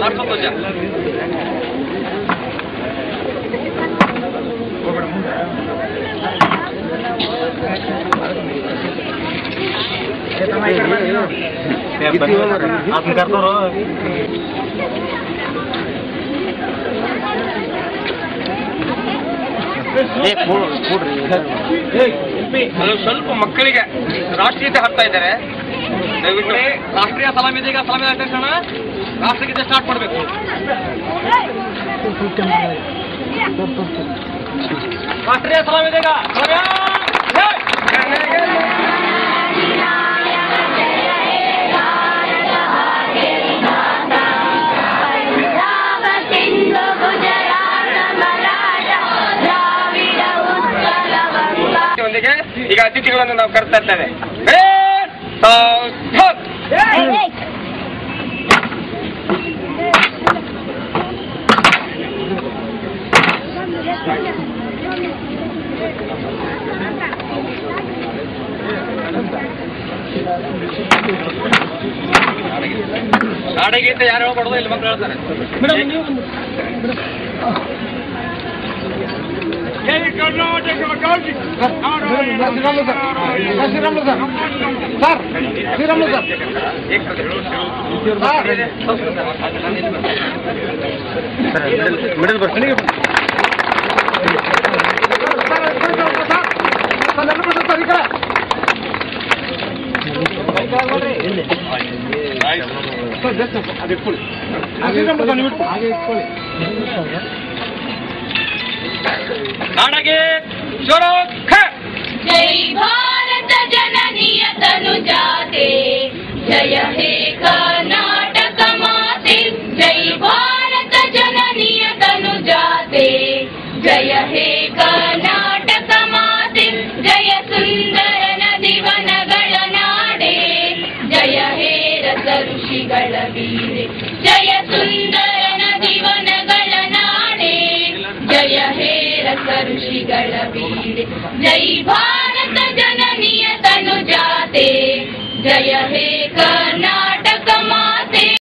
ರಾಷ್ಟ್ರಧ್ವಜ. ಸ್ವಲ್ಪ ಮಕ್ಕಳಿಗೆ ರಾಷ್ಟ್ರೀಯತೆ ಹಾಕ್ತಾ ಇದ್ದಾರೆ. ದಯವಿಟ್ಟು ರಾಷ್ಟ್ರೀಯ ಸಲಾಮಿದೆ. ಈಗ ಸಲಾಮಿ ಆದ ತಕ್ಷಣ ರಾಷ್ಟ್ರಗೀತೆ ಸ್ಟಾರ್ಟ್ ಮಾಡಬೇಕು. ರಾಷ್ಟ್ರೀಯ ಸಲಾಮಿದೆ. ಈಗ ಅತಿಥಿಗಳನ್ನು ನಾವು ಕರ್ತಾ ಇರ್ತೇವೆ. ನಾಡಗೀತೆ ಯಾರು ಹೇಳ್ಬಾರ್ದು, ಇಲ್ಲಿ ಮಕ್ಕಳು ಹೇಳ್ತಾರೆ. ನಾಡಗೆ ಜೈ ಭಾರತ ಜನನಿಯ ತನುಜಾತೆ, ಜಯ ಹೇ ಕರ್ನಾಟಕ ಮಾತೆ. ಜೈ ಭಾರತ ಜನನಿಯ ತನುಜಾತೆ, ಜಯ ಹೇ ಕರ್ನಾಟಕ ಮಾತೆ. ಜಯ ಸುಂದರ ನದಿವನಗಳ ನಾಡೆ, ಜಯ ಹೇ ರಸ ಋಷಿಗಳ ಬೀರೆ. ಜಯ ಸುಂದರ ನದಿವನಗಳ ನಾಡೆ, ಜಯ ಹೇ ರಸ ಋಷಿಗಳ ಬೀರೆ. ಜೈ ಭಾರತ ಜನನಿಯ ತನುಜಾತೆ, ಜಯ ಹೇ